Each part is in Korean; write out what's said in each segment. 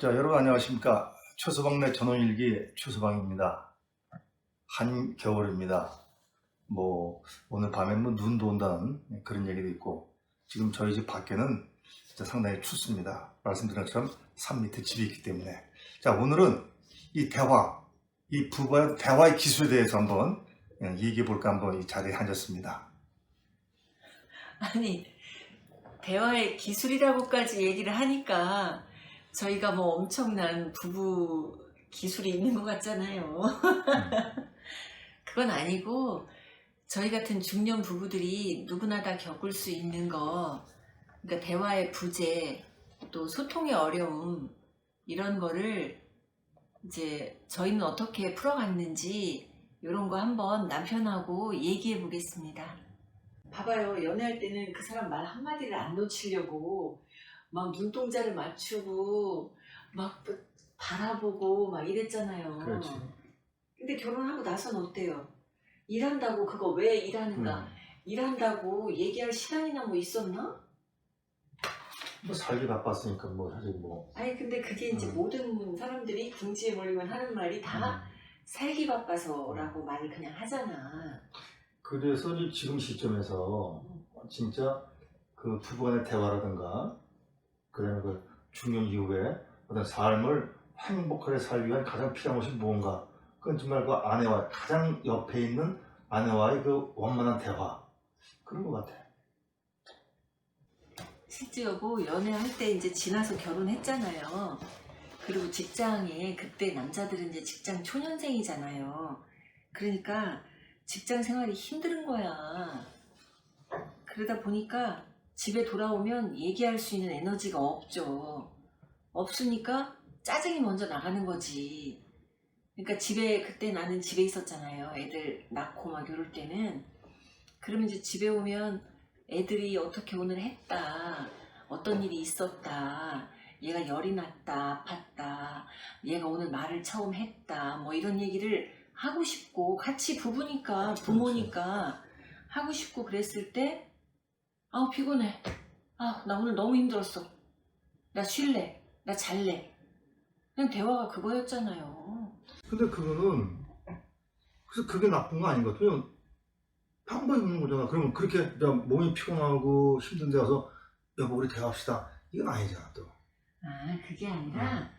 자, 여러분 안녕하십니까. 최서방네 전원일기 최서방입니다. 한겨울입니다. 오늘 밤에 눈도 온다는 그런 얘기도 있고, 지금 저희 집 밖에는 진짜 상당히 춥습니다. 말씀드린 것처럼 산 밑에 집이 있기 때문에. 자, 오늘은 이 부부의 대화의 기술에 대해서 한번 얘기해 볼까 한번 이 자리에 앉았습니다. 아니, 대화의 기술이라고까지 얘기를 하니까 저희가 엄청난 부부 기술이 있는 것 같잖아요. 그건 아니고 저희 같은 중년 부부들이 누구나 다 겪을 수 있는 거, 그러니까 대화의 부재, 또 소통의 어려움, 이런 거를 이제 저희는 어떻게 풀어갔는지 이런 거 한번 남편하고 얘기해 보겠습니다. 봐봐요. 연애할 때는 그 사람 말 한마디를 안 놓치려고 막 눈동자를 맞추고 막 바라보고 막 이랬잖아요. 그렇지. 근데 결혼하고 나선 어때요? 일한다고 그거 왜 일하는가? 일한다고 얘기할 시간이나 있었나? 살기 바빴으니까 사실 아니 근데 그게 이제 모든 사람들이 궁지에 몰리면 하는 말이 다 살기 바빠서라고 말을 그냥 하잖아. 그래서 지금 시점에서 진짜 그 부부간의 대화라든가 그다음에 그 중년 이후에 어떤 삶을 행복하게 살기 위한 가장 필요한 것이 무언가, 그건 정말 그 아내와 가장 옆에 있는 아내와의 그 원만한 대화, 그런 것 같아. 실제 여보, 연애할 때 이제 지나서 결혼했잖아요. 그리고 직장에, 그때 남자들은 이제 직장 초년생이잖아요. 그러니까 직장 생활이 힘든 거야. 그러다 보니까 집에 돌아오면 얘기할 수 있는 에너지가 없죠. 없으니까 짜증이 먼저 나가는 거지. 그러니까 그때 나는 집에 있었잖아요. 애들 낳고 막 이럴 때는. 그러면 이제 집에 오면 애들이 어떻게 오늘 했다, 어떤 일이 있었다, 얘가 열이 났다, 아팠다, 얘가 오늘 말을 처음 했다, 이런 얘기를 하고 싶고, 같이 부부니까, 부모니까 하고 싶고 그랬을 때, 피곤해. 나 오늘 너무 힘들었어. 나 쉴래. 나 잘래. 그냥 대화가 그거였잖아요. 근데 그래서 그게 나쁜 거 아닌 것 같아요. 평범히 있는 거잖아. 그러면 그렇게 몸이 피곤하고 힘든데 와서 여보 우리 대화합시다, 이건 아니잖아 또. 그게 아니라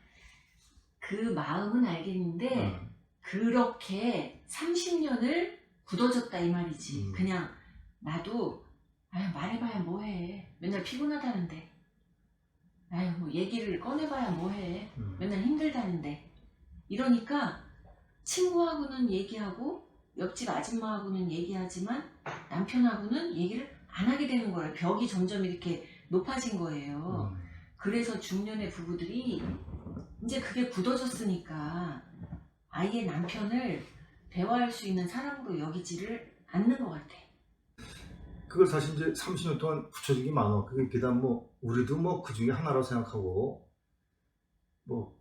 그 마음은 알겠는데 그렇게 30년을 굳어졌다 이 말이지. 그냥 나도 말해봐야 뭐해. 맨날 피곤하다는데. 얘기를 꺼내봐야 뭐해. 맨날 힘들다는데. 이러니까 친구하고는 얘기하고 옆집 아줌마하고는 얘기하지만 남편하고는 얘기를 안 하게 되는 거예요. 벽이 점점 이렇게 높아진 거예요. 그래서 중년의 부부들이 이제 그게 굳어졌으니까 아예 남편을 대화할 수 있는 사람으로 여기지를 않는 것 같아. 그걸 사실 이제 30년 동안 붙여진 게 많아. 그다음 우리도 그 중에 하나라고 생각하고,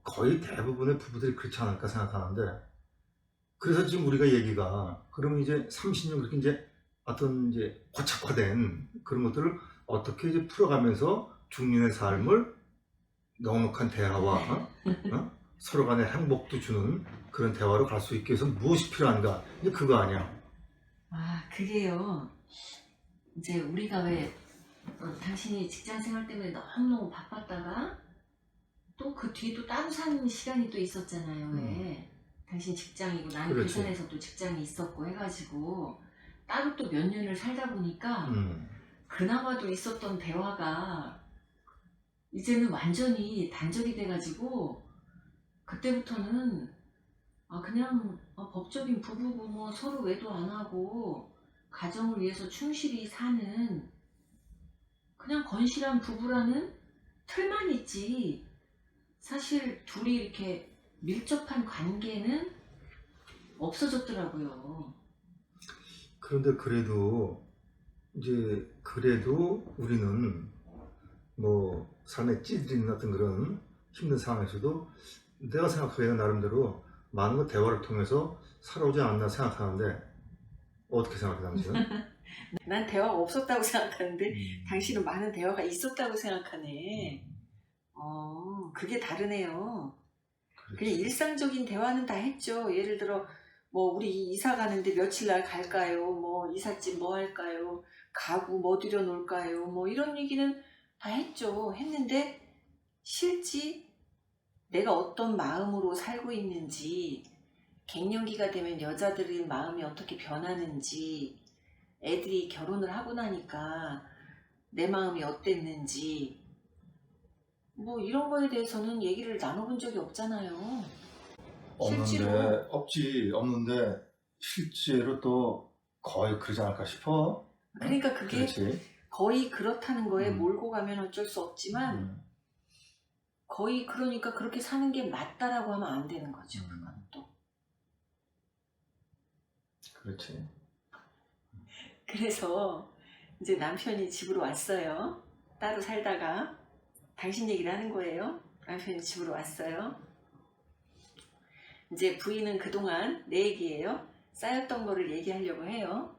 거의 대부분의 부부들이 그렇지 않을까 생각하는데, 그래서 지금 우리가 얘기가, 그러면 이제 30년 그렇게 이제 어떤 이제 고착화된 그런 것들을 어떻게 이제 풀어가면서 중년의 삶을 넉넉한 대화와 서로 간의 행복도 주는 그런 대화로 갈 수 있게 해서 무엇이 필요한가? 이제 그거 아니야. 그게요. 이제 우리가 왜 당신이 직장 생활 때문에 너무너무 바빴다가 또 그 뒤에 또 따로 사는 시간이 또 있었잖아요. 왜? 당신 직장이고 나는 그렇지. 부산에서 또 직장이 있었고 해가지고 따로 또 몇 년을 살다 보니까 그나마도 있었던 대화가 이제는 완전히 단절이 돼가지고 그때부터는 그냥 법적인 부부고 서로 외도 안 하고 가정을 위해서 충실히 사는 그냥 건실한 부부라는 틀만 있지, 사실 둘이 이렇게 밀접한 관계는 없어졌더라고요. 그런데 그래도 우리는 삶에 찌들리는 어떤 그런 힘든 상황에서도 내가 생각하기에는 나름대로 많은 대화를 통해서 살아오지 않나 생각하는데, 어떻게 생각해 당신은? 난 대화가 없었다고 생각하는데 당신은 많은 대화가 있었다고 생각하네. 그게 다르네요. 그냥 그렇지. 일상적인 대화는 다 했죠. 예를 들어 뭐 우리 이사 가는데 며칠 날 갈까요? 뭐 이삿짐 뭐 할까요? 가구 뭐 들여놓을까요? 뭐 이런 얘기는 다 했죠. 했는데 실제 내가 어떤 마음으로 살고 있는지, 갱년기가 되면 여자들의 마음이 어떻게 변하는지, 애들이 결혼을 하고 나니까 내 마음이 어땠는지, 뭐 이런 거에 대해서는 얘기를 나눠본 적이 없잖아요. 실제로. 없는데 실제로 또 거의 그러지 않을까 싶어. 그러니까 그게 그렇지. 거의 그렇다는 거에 음. 몰고 가면 어쩔 수 없지만 음. 거의 그러니까 그렇게 사는 게 맞다라고 하면 안 되는 거죠. 그건 또. 그렇지. 그래서 이제 남편이 집으로 왔어요. 따로 살다가 당신 얘기를 하는 거예요. 남편이 집으로 왔어요. 이제 부인은 그동안 내 얘기예요. 쌓였던 거를 얘기하려고 해요.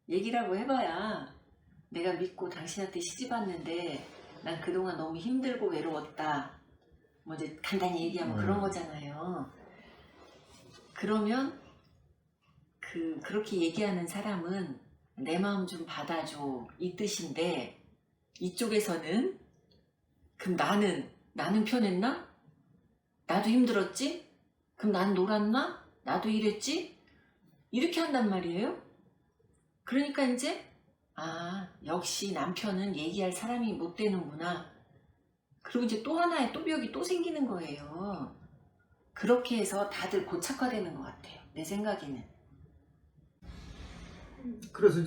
얘기라고 해봐야 내가 믿고 당신한테 시집 왔는데 난 그동안 너무 힘들고 외로웠다. 뭐 이제 간단히 얘기하면 그런 거잖아요. 그러면 그렇게 얘기하는 사람은 내 마음 좀 받아줘 이 뜻인데, 이쪽에서는 그럼 나는 편했나? 나도 힘들었지? 그럼 난 놀았나? 나도 이랬지? 이렇게 한단 말이에요. 그러니까 이제 역시 남편은 얘기할 사람이 못 되는구나. 그리고 이제 또 하나의 또 벽이 또 생기는 거예요. 그렇게 해서 다들 고착화되는 것 같아요. 내 생각에는. 그래서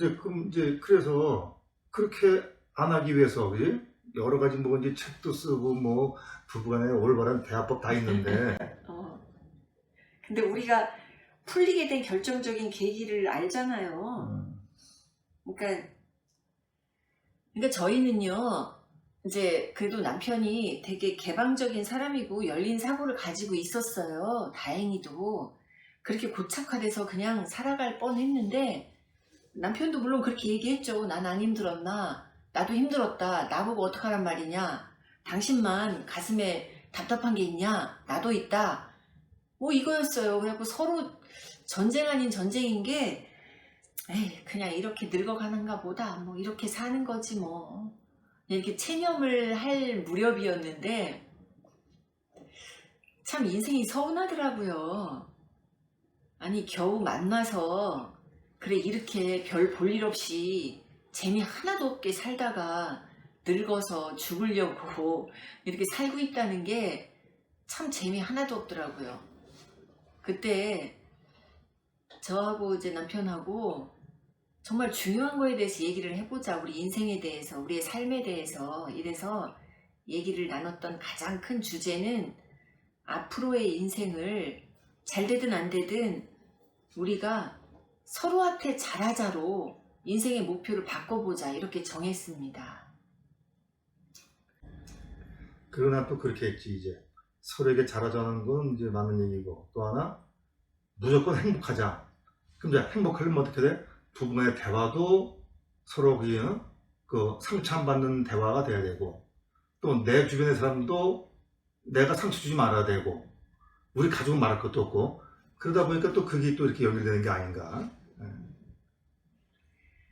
그래서 그렇게 안 하기 위해서, 그지? 여러 가지 뭐 이제 책도 쓰고 뭐 부부간에 올바른 대화법 다 있는데 근데 우리가 풀리게 된 결정적인 계기를 알잖아요. 그러니까 저희는요, 이제 그래도 남편이 되게 개방적인 사람이고 열린 사고를 가지고 있었어요. 다행히도. 그렇게 고착화돼서 그냥 살아갈 뻔했는데 남편도 물론 그렇게 얘기했죠. 난 안 힘들었나? 나도 힘들었다. 나보고 어떡하란 말이냐? 당신만 가슴에 답답한 게 있냐? 나도 있다. 뭐 이거였어요. 그래갖고 서로 전쟁 아닌 전쟁인 게 그냥 이렇게 늙어가는가 보다. 뭐 이렇게 사는 거지 뭐. 이렇게 체념을 할 무렵이었는데 참 인생이 서운하더라고요. 아니 겨우 만나서 그래 이렇게 별 볼일 없이 재미 하나도 없게 살다가 늙어서 죽으려고 이렇게 살고 있다는 게 참 재미 하나도 없더라고요. 그때 저하고 이제 남편하고 정말 중요한 거에 대해서 얘기를 해보자. 우리 인생에 대해서, 우리의 삶에 대해서. 이래서 얘기를 나눴던 가장 큰 주제는 앞으로의 인생을 잘 되든 안 되든 우리가 서로한테 잘하자로 인생의 목표를 바꿔보자. 이렇게 정했습니다. 그러나 또 그렇게 했지. 이제 서로에게 잘하자는 건 이제 맞는 얘기고, 또 하나 무조건 행복하자. 그럼 이제 행복하려면 어떻게 돼? 부부간의 대화도 서로 그 상처 안 받는 대화가 돼야 되고, 또 내 주변의 사람도 내가 상처 주지 말아야 되고, 우리 가족은 말할 것도 없고, 그러다 보니까 또 그게 또 이렇게 연결되는 게 아닌가.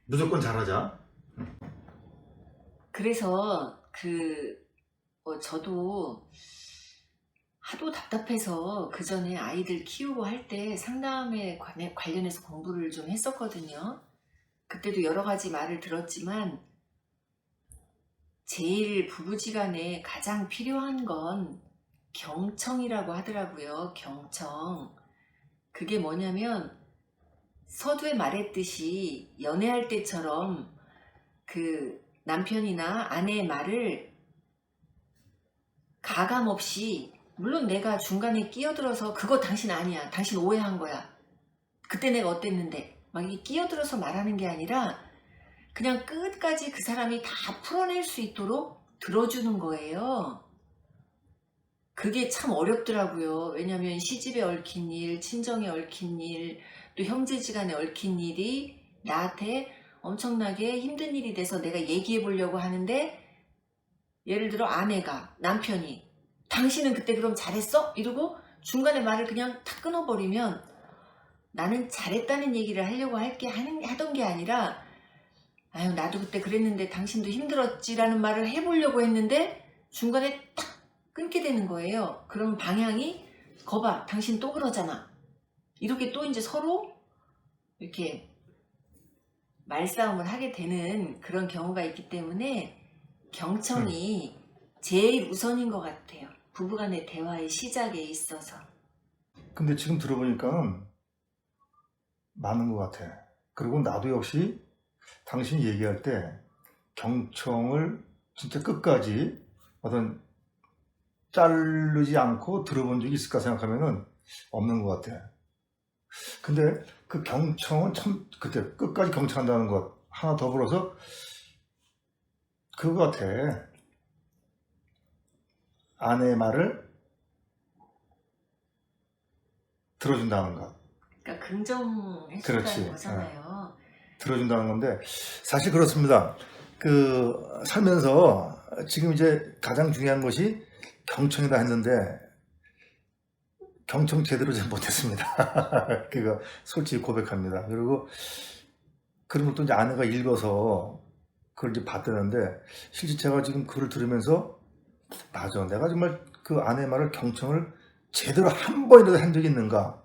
무조건 잘하자. 그래서 저도 하도 답답해서 그 전에 아이들 키우고 할 때 상담에 관련해서 공부를 좀 했었거든요. 그때도 여러 가지 말을 들었지만 제일 부부지간에 가장 필요한 건 경청이라고 하더라고요. 경청. 그게 뭐냐면 서두에 말했듯이 연애할 때처럼 그 남편이나 아내의 말을 가감 없이, 물론 내가 중간에 끼어들어서 그거 당신 아니야, 당신 오해한 거야, 그때 내가 어땠는데 막 이게 끼어들어서 말하는 게 아니라 그냥 끝까지 그 사람이 다 풀어낼 수 있도록 들어주는 거예요. 그게 참 어렵더라고요. 왜냐면 시집에 얽힌 일, 친정에 얽힌 일, 또 형제지간에 얽힌 일이 나한테 엄청나게 힘든 일이 돼서 내가 얘기해 보려고 하는데 예를 들어 아내가, 남편이 당신은 그때 그럼 잘했어? 이러고 중간에 말을 그냥 탁 끊어버리면 나는 잘했다는 얘기를 하려고 하던 게 아니라 아유 나도 그때 그랬는데 당신도 힘들었지라는 말을 해보려고 했는데 중간에 딱 끊게 되는 거예요. 그러면 방향이 거봐 당신 또 그러잖아. 이렇게 또 이제 서로 이렇게 말싸움을 하게 되는 그런 경우가 있기 때문에 경청이 제일 우선인 것 같아요. 부부간의 대화의 시작에 있어서. 근데 지금 들어보니까 맞는 것 같아. 그리고 나도 역시 당신이 얘기할 때 경청을 진짜 끝까지 어떤 자르지 않고 들어본 적이 있을까 생각하면은 없는 것 같아. 근데 그 경청은 참 그때 끝까지 경청한다는 것 하나 더불어서 그거 같아. 아내의 말을 들어준다는 것. 그러니까 긍정해준다는 그렇지. 거잖아요. 들어준다는 건데 사실 그렇습니다. 그 살면서 지금 이제 가장 중요한 것이 경청이다 했는데 경청 제대로 잘 못했습니다. 그거 솔직히 고백합니다. 그리고 그런 것도 이제 아내가 읽어서 그걸 이제 봤다는데 실제 제가 지금 글을 들으면서 맞아, 내가 정말 그 아내의 말을 경청을 제대로 한 번이라도 한 적이 있는가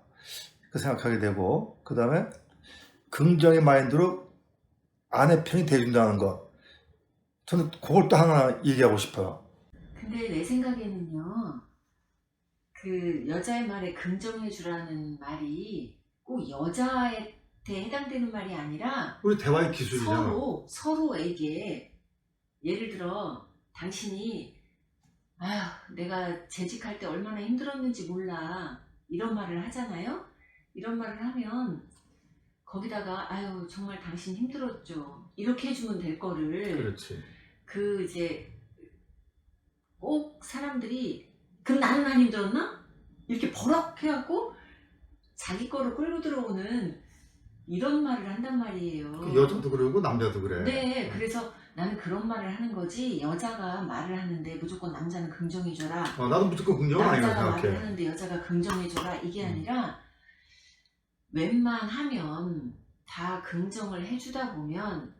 그 생각하게 되고, 그 다음에 긍정의 마인드로 아내 편이 돼준다는 것, 저는 그걸 또 하나 얘기하고 싶어요. 근데 내 생각에는요, 그 여자의 말에 긍정해주라는 말이 꼭 여자한테 해당되는 말이 아니라 우리 대화의 기술이잖아. 서로에게 예를 들어 당신이 아휴 내가 재직할 때 얼마나 힘들었는지 몰라 이런 말을 하잖아요. 이런 말을 하면 거기다가 아유 정말 당신 힘들었죠 이렇게 해주면 될 거를 그렇지. 그 이제 꼭 사람들이 그럼 나는 안 힘들었나? 이렇게 버럭 해갖고 자기 거를 끌고 들어오는 이런 말을 한단 말이에요. 그 여자도 그러고 남자도 그래. 네, 그래서 나는 그런 말을 하는 거지 여자가 말을 하는데 무조건 남자는 긍정해줘라. 나도 무조건 긍정은 아니라고 남자가 말을 생각해. 하는데 여자가 긍정해줘라 이게 아니라 웬만하면 다 긍정을 해주다 보면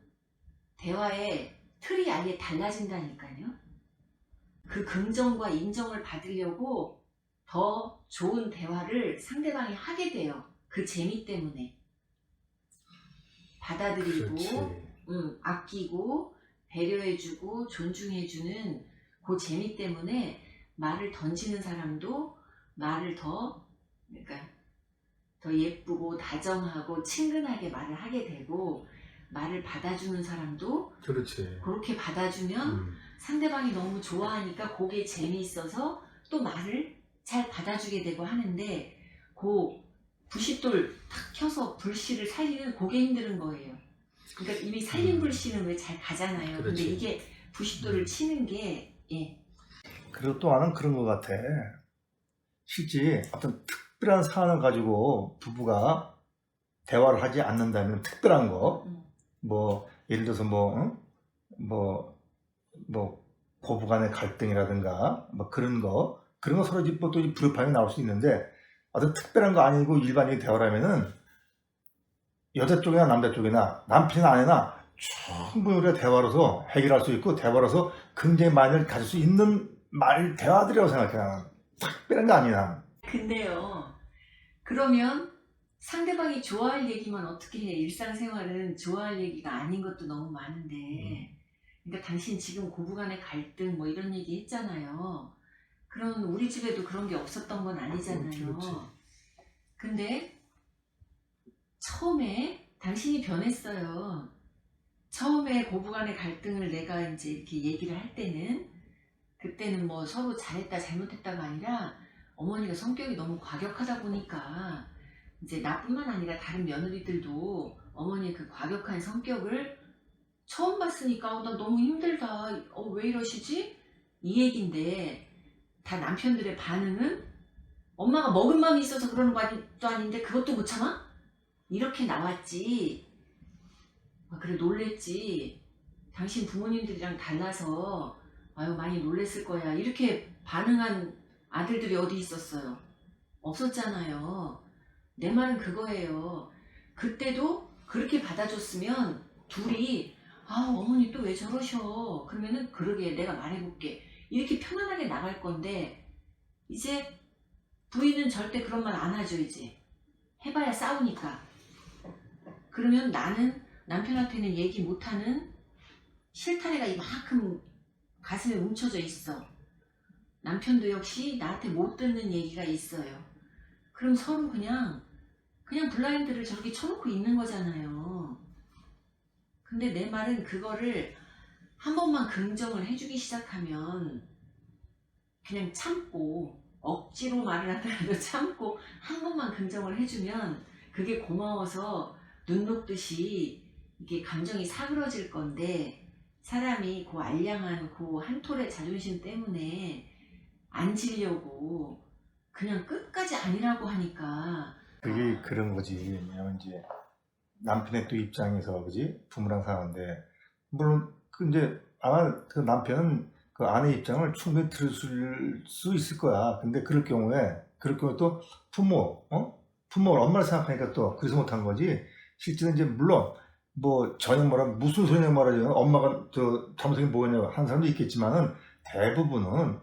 대화의 틀이 아예 달라진다니까요. 그 긍정과 인정을 받으려고 더 좋은 대화를 상대방이 하게 돼요. 그 재미 때문에. 받아들이고 그렇지. 아끼고 배려해주고 존중해주는 그 재미 때문에 말을 던지는 사람도 말을 그러니까 더 예쁘고 다정하고 친근하게 말을 하게 되고 말을 받아주는 사람도 그렇지. 그렇게 받아주면 상대방이 너무 좋아하니까 그게 재미있어서 또 말을 잘 받아주게 되고 하는데 그 90돌 탁 켜서 불씨를 살리는 그게 힘든 거예요. 그러니까 이미 살린 불씨는 왜 잘 가잖아요. 근데 그렇지. 이게 90돌을 치는 게 그리고 또 하나는 그런 것 같아. 실제 어떤 특별한 사안을 가지고 부부가 대화를 하지 않는다면 특별한 거, 뭐 예를 들어서 뭐 고부간의 갈등이라든가 뭐 그런 거 서로 또 불협화음이 나올 수 있는데 어떤 특별한 거 아니고 일반적인 대화를 하면은 여자 쪽이나 남자 쪽이나 남편이나 아내나 충분히 우리가 대화로서 해결할 수 있고 대화로서 굉장히 많이 가질 수 있는 대화들이라고 생각해. 나는 특별한 거 아니야. 근데요 그러면 상대방이 좋아할 얘기만 어떻게 해. 일상생활은 좋아할 얘기가 아닌 것도 너무 많은데 그러니까 당신 지금 고부간의 갈등 뭐 이런 얘기 했잖아요. 그럼 우리 집에도 그런 게 없었던 건 아니잖아요. 그렇지. 근데 처음에 당신이 변했어요. 처음에 고부간의 갈등을 내가 이제 이렇게 얘기를 할 때는 그때는 뭐 서로 잘했다 잘못했다가 아니라 어머니가 성격이 너무 과격하다 보니까 이제 나뿐만 아니라 다른 며느리들도 어머니의 그 과격한 성격을 처음 봤으니까 나 너무 힘들다. 왜 이러시지? 이 얘긴데 다 남편들의 반응은 엄마가 먹은 마음이 있어서 그러는 것도 아닌데 그것도 못 참아? 이렇게 나왔지. 그래 놀랬지. 당신 부모님들이랑 달라서 아유 많이 놀랬을 거야 이렇게 반응한 아들들이 어디 있었어요? 없었잖아요. 내 말은 그거예요. 그때도 그렇게 받아줬으면 둘이 아 어머니 또 왜 저러셔 그러면은 그러게 내가 말해볼게 이렇게 편안하게 나갈 건데 이제 부인은 절대 그런 말 안 하죠. 이제 해봐야 싸우니까. 그러면 나는 남편한테는 얘기 못하는 실타래가 이만큼 가슴에 뭉쳐져 있어. 남편도 역시 나한테 못 듣는 얘기가 있어요. 그럼 서로 그냥 블라인드를 저렇게 쳐놓고 있는 거잖아요. 근데 내 말은 그거를 한 번만 긍정을 해주기 시작하면 그냥 참고 억지로 말을 하더라도 참고 한 번만 긍정을 해주면 그게 고마워서 눈 녹듯이 이게 감정이 사그러질 건데 사람이 그 알량한 그 한 톨의 자존심 때문에 안 지려고 그냥 끝까지 아니라고 하니까 그게 그런 거지. 왜냐면 이제 남편의 또 입장에서 그지 부모랑 사는데 물론 그 이제 아마 그 남편은 그 아내 입장을 충분히 들을 수 있을 거야. 근데 그럴 경우에 또 부모 엄마를 생각하니까 또 그래서 못한 거지. 실제는 이제 물론 뭐 전혀 뭐라 무슨 소리냐 말하자면 엄마가 저 잘못한 게 뭐냐고 하는 사람도 있겠지만은 대부분은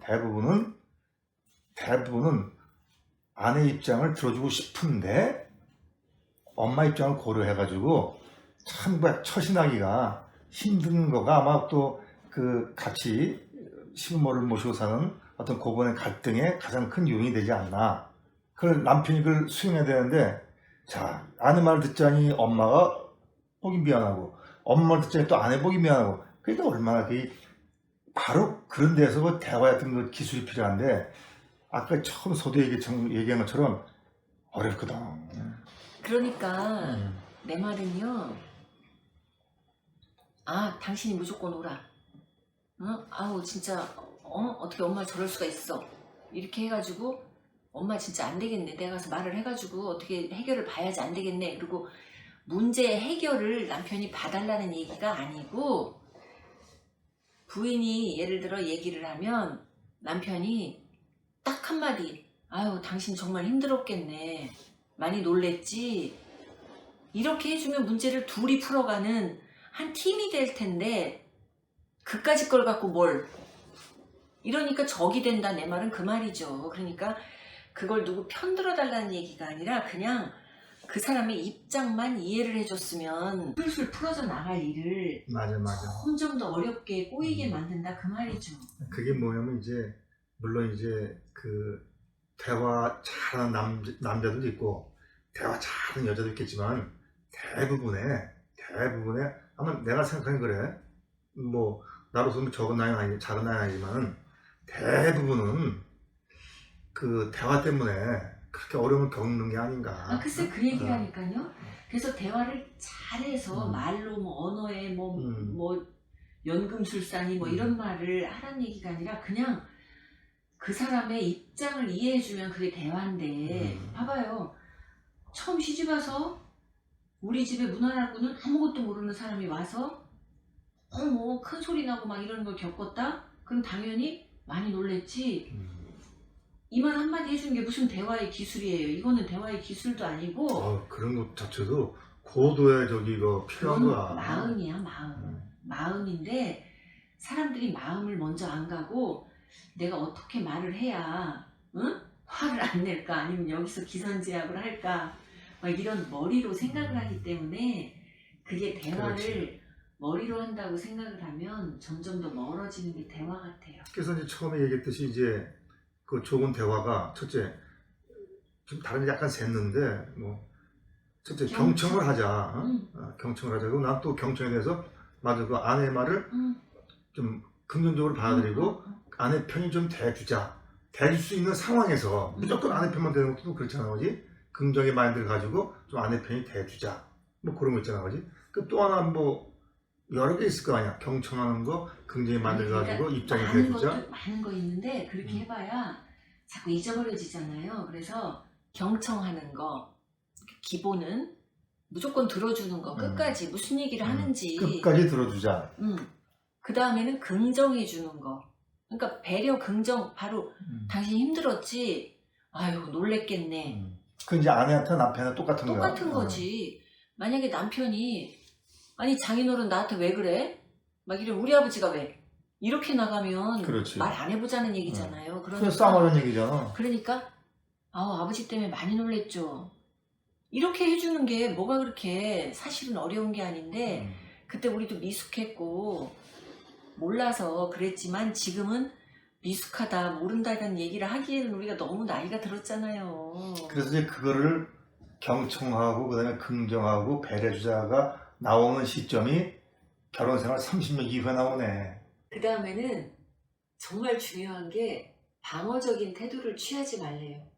아내 입장을 들어주고 싶은데 엄마 입장을 고려해가지고 참 처신하기가 힘든 거가 아마 또 그 같이 시부모를 모시고 사는 어떤 고번의 갈등의 가장 큰 요인이 되지 않나. 그걸 남편이 그걸 수용해야 되는데 자 아내 말 듣자니 엄마가 보기 미안하고 엄마 말 듣자니 또 아내 보기 미안하고 그러니까 얼마나 바로 그런 데서 그 대화 같은 그 기술이 필요한데 아까 처음 서두 얘기한 것처럼 어렵거든. 그러니까 내 말은요. 아 당신이 무조건 오라. 아우 진짜 어떻게 엄마 저럴 수가 있어. 이렇게 해가지고 엄마 진짜 안 되겠네. 내가 가서 말을 해가지고 어떻게 해결을 봐야지 안 되겠네. 그리고 문제 해결을 남편이 봐달라는 얘기가 아니고 부인이 예를 들어 얘기를 하면 남편이 딱 한마디 아유 당신 정말 힘들었겠네. 많이 놀랬지. 이렇게 해주면 문제를 둘이 풀어가는 한 팀이 될 텐데 그까짓 걸 갖고 뭘 이러니까 적이 된다 내 말은 그 말이죠. 그러니까 그걸 누구 편들어 달라는 얘기가 아니라 그냥 그 사람의 입장만 이해를 해줬으면 술술 풀어져 나갈 일을 맞아. 점점 더 어렵게 꼬이게 만든다 그 말이죠. 그게 뭐냐면 이제 물론 이제 그 대화 잘하는 남자도 있고 대화 잘하는 여자도 있겠지만 대부분의 아마 내가 생각하는 그래. 뭐 나로서 적은 나이는 아니 작은 나이는 아니지만 대부분은 그 대화 때문에 그렇게 어려움을 겪는 게 아닌가. 글쎄 그 얘기라니까요. 그래서 대화를 잘해서 말로 뭐 언어에 뭐 연금술사니 뭐 이런 말을 하라는 얘기가 아니라 그냥 그 사람의 입장을 이해해주면 그게 대화인데 봐봐요. 처음 시집와서 우리 집에 문 하나고는 아무것도 모르는 사람이 와서 뭐 큰 소리 나고 막 이러는 걸 겪었다? 그럼 당연히 많이 놀랬지. 이 말 한마디 해주는 게 무슨 대화의 기술이에요. 이거는 대화의 기술도 아니고 그런 것 자체도 고도의 이거 필요한 거야. 마음이야 마음. 마음인데 사람들이 마음을 먼저 안 가고 내가 어떻게 말을 해야 화를 안 낼까 아니면 여기서 기선제압을 할까 막 이런 머리로 생각을 하기 때문에 그게 대화를 그렇지. 머리로 한다고 생각을 하면 점점 더 멀어지는 게 대화 같아요. 그래서 이제 처음에 얘기했듯이 이제 그 좋은 대화가 첫째 좀 다른 게 약간 샜는데 뭐 첫째 경청을 하자. 경청을 하자. 그리고 난 또 경청에 대해서 맞아 그 아내의 말을 좀 긍정적으로 받아들이고 아내 편이 좀 대주자. 대줄 수 있는 상황에서 무조건 아내 편만 되는 것도 그렇잖아, 그지? 긍정의 마인드를 가지고 좀 아내 편이 대주자. 뭐 그런 거 있잖아, 그지? 그 또 하나 뭐 여러 개 있을 거 아니야. 경청하는 거, 긍정의 마인드를 가지고 입장이 대주자. 많은 거 있는데 그렇게 해봐야 자꾸 잊어버려지잖아요. 그래서 경청하는 거 기본은 무조건 들어주는 거 끝까지 무슨 얘기를 하는지 끝까지 들어주자. 그 다음에는 긍정해 주는 거 그러니까 배려, 긍정, 바로 당신 힘들었지? 아유, 놀랬겠네. 그 이제 아내한테 남편은 똑같은 거야. 똑같은 거지. 만약에 남편이 아니 장인어른 나한테 왜 그래? 막 이러면 우리 아버지가 왜? 이렇게 나가면 그렇지. 말 안 해보자는 얘기잖아요. 그래서 싸우는 얘기잖아. 그러니까 아버지 때문에 많이 놀랬죠. 이렇게 해주는 게 뭐가 그렇게 사실은 어려운 게 아닌데 그때 우리도 미숙했고 몰라서 그랬지만 지금은 미숙하다 모른다는 얘기를 하기에는 우리가 너무 나이가 들었잖아요. 그래서 이제 그거를 경청하고 그다음에 긍정하고 배려주자가 나오는 시점이 결혼 생활 30년 이후에 나오네. 그 다음에는 정말 중요한 게 방어적인 태도를 취하지 말래요.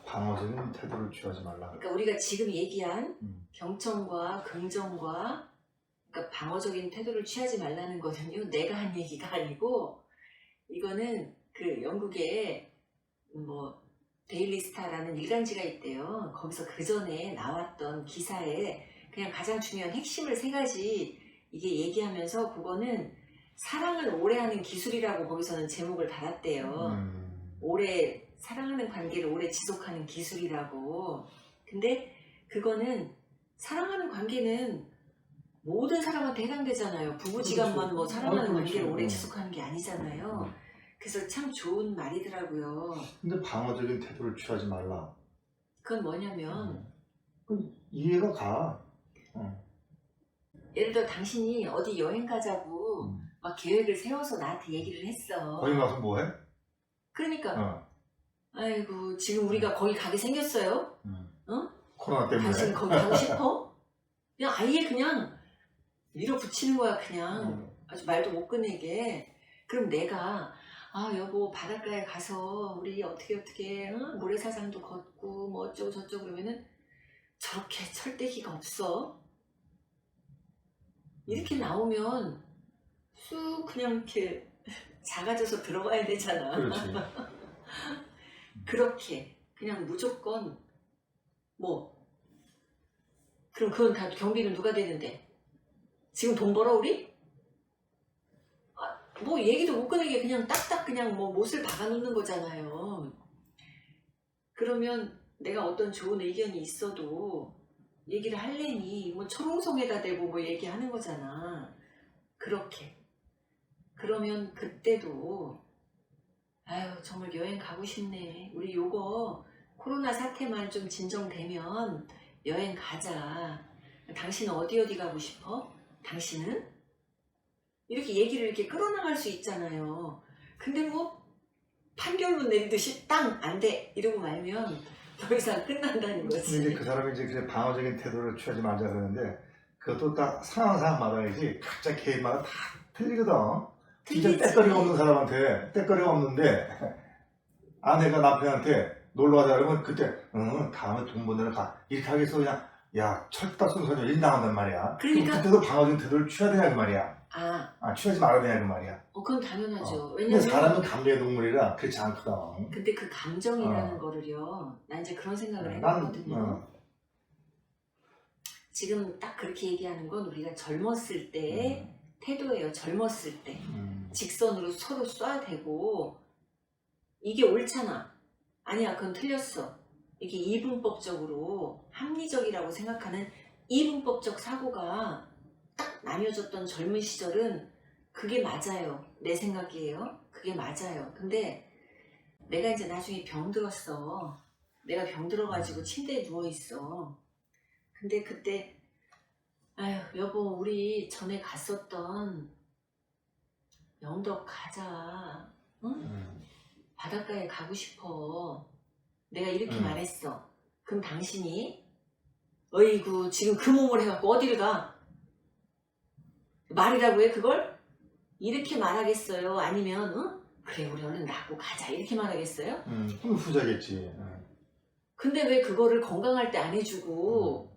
방어적인 태도를 취하지 말라. 그러니까 우리가 지금 얘기한 음. 경청과 긍정과 그러니까 방어적인 태도를 취하지 말라는 거는요. 내가 한 얘기가 아니고 이거는 그 영국에 뭐 데일리 스타라는 일간지가 있대요. 거기서 그 전에 나왔던 기사에 그냥 가장 중요한 핵심을 3가지 이게 얘기하면서 그거는 사랑을 오래 하는 기술이라고 거기서는 제목을 달았대요. 오래 사랑하는 관계를 오래 지속하는 기술이라고. 근데 그거는 사랑하는 관계는 모든 사람한테 해당되잖아요. 부부지간만 그렇죠. 뭐 사랑하는 그렇죠. 관계를 오래 지속하는 게 아니잖아요. 그래서 참 좋은 말이더라고요. 근데 방어적인 태도를 취하지 말라. 그건 뭐냐면 이해가 가. 예를 들어 당신이 어디 여행 가자고 막 계획을 세워서 나한테 얘기를 했어. 거기 가서 뭐 해? 그러니까 아이고 지금 우리가 거기 가게 생겼어요. 코로나 때문에. 당신 거기 가고 싶어? 그냥 아예 그냥 밀어붙이는 거야. 그냥 아주 말도 못 꺼내게. 그럼 내가 여보 바닷가에 가서 우리 어떻게 모래사장도 걷고 뭐 어쩌고 저쩌고 그러면은 저렇게 철대기가 없어. 이렇게 나오면 쑥 그냥 이렇게 작아져서 들어가야 되잖아. 그렇지. 그렇게 그냥 무조건 뭐 그럼 그건 다 경비는 누가 되는데? 지금 돈 벌어 우리? 뭐 얘기도 못 꺼내게 그냥 딱딱 그냥 뭐 못을 박아놓는 거잖아요. 그러면 내가 어떤 좋은 의견이 있어도 얘기를 할래니 뭐 초롱성에다 대고 뭐 얘기하는 거잖아. 그렇게. 그러면 그때도 아유 정말 여행 가고 싶네. 우리 요거 코로나 사태만 좀 진정되면 여행 가자. 당신은 어디 가고 싶어? 당신은? 이렇게 얘기를 이렇게 끌어나갈 수 있잖아요. 근데 뭐 판결문 내리듯이 땅! 안 돼! 이러고 말면 더 이상 끝난다는 거지. 근데 이제 그 사람이 이제 그냥 방어적인 태도를 취하지 말자 그러는데 그것도 딱 상황마다이지 각자 개인마다 다 틀리거든. 진짜 틀리지. 때거리가 없는 사람한테 때거리가 없는데 아내가 남편한테 놀러 가자 그러면 그때 다음에 돈 번대로 가 이렇게 하겠어. 그냥 야 철딱 쏜 소리 일 나간단 말이야. 그러니까 그럼 그때도 방어적인 태도를 취해야 되냐 그 말이야. 취하지 말아야 되냐 그 말이야. 그건 당연하죠. 근데 왜냐면 사람은 감정의 동물이라 그렇지 않거든. 근데 그 감정이라는 거를요. 난 이제 그런 생각을 해봤거든요. 지금 딱 그렇게 얘기하는 건 우리가 젊었을 때 태도예요. 젊었을 때 직선으로 서로 쏴대고 이게 옳잖아. 아니야 그건 틀렸어. 이게 이분법적으로 합리적이라고 생각하는 이분법적 사고가 딱 나뉘어졌던 젊은 시절은 그게 맞아요. 내 생각이에요. 그게 맞아요. 근데 내가 이제 나중에 병들었어. 내가 병들어가지고 침대에 누워있어. 근데 그때 아유 여보 우리 전에 갔었던 영덕 가자. 응? 바닷가에 가고 싶어. 내가 이렇게 말했어. 그럼 당신이 어이구 지금 그 몸을 해갖고 어디를 가? 말이라고 해 그걸? 이렇게 말하겠어요? 아니면 그래 우리 얼른 낫고 가자 이렇게 말하겠어요? 그럼 후자겠지. 근데 왜 그거를 건강할 때 안 해주고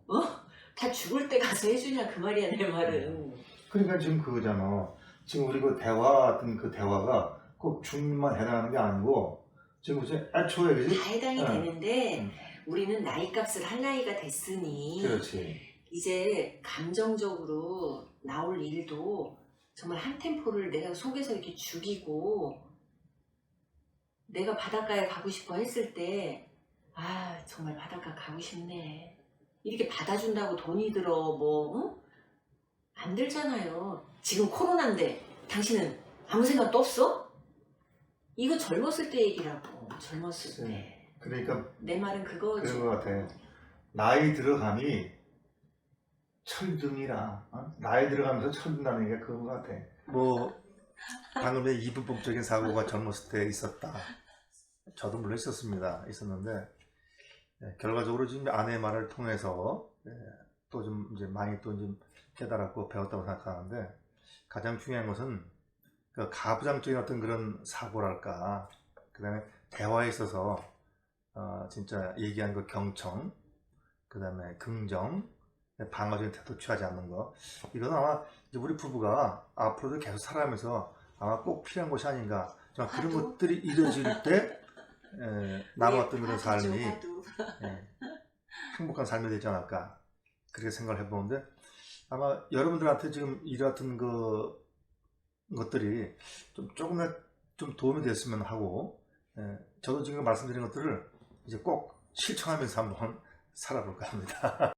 다 죽을 때 가서 해주냐 그 말이야 내 말은. 그러니까 지금 그거잖아. 지금 우리 그 대화 같은 그 대화가 꼭 중년만 해당하는 게 아니고 지금 이제 애초에 그지? 다 해당이 되는데 우리는 나이값을 할 나이가 됐으니 그렇지. 이제 감정적으로 나올 일도 정말 한 템포를 내가 속에서 이렇게 죽이고 내가 바닷가에 가고 싶어 했을 때 아 정말 바닷가 가고 싶네. 이렇게 받아준다고 돈이 들어 뭐 응? 안 들잖아요. 지금 코로나인데 당신은 아무 생각도 없어? 이거 젊었을 때 얘기라고. 젊었을 때. 그러니까 내 말은 그거지. 그런 것 같아. 나이 들어감이 철둥이라. 나이 들어가면서 철든다는 게 그런 것 같아. 뭐 방금의 이분법적인 사고가 젊었을 때 있었다. 저도 물론 있었는데 결과적으로 지금 아내의 말을 통해서 또 좀 이제 많이 또 좀 깨달았고 배웠다고 생각하는데, 가장 중요한 것은 그 가부장적인 어떤 그런 사고랄까, 그다음에 대화에 있어서 진짜 얘기한 그 경청, 그다음에 긍정, 방어적인 태도 취하지 않는 거, 이건 아마 이제 우리 부부가 앞으로도 계속 살아가면서 아마 꼭 필요한 것이 아닌가. 정말 그런 화두? 것들이 이루어질 때 남았던 그런 화두죠, 삶이 화두. 행복한 삶이 되지 않을까, 그렇게 생각을 해보는데, 아마 여러분들한테 지금 이 같은 것들이 좀 조금이나마 좀 도움이 됐으면 하고, 저도 지금 말씀드린 것들을 이제 꼭 실천하면서 한번 살아볼까 합니다.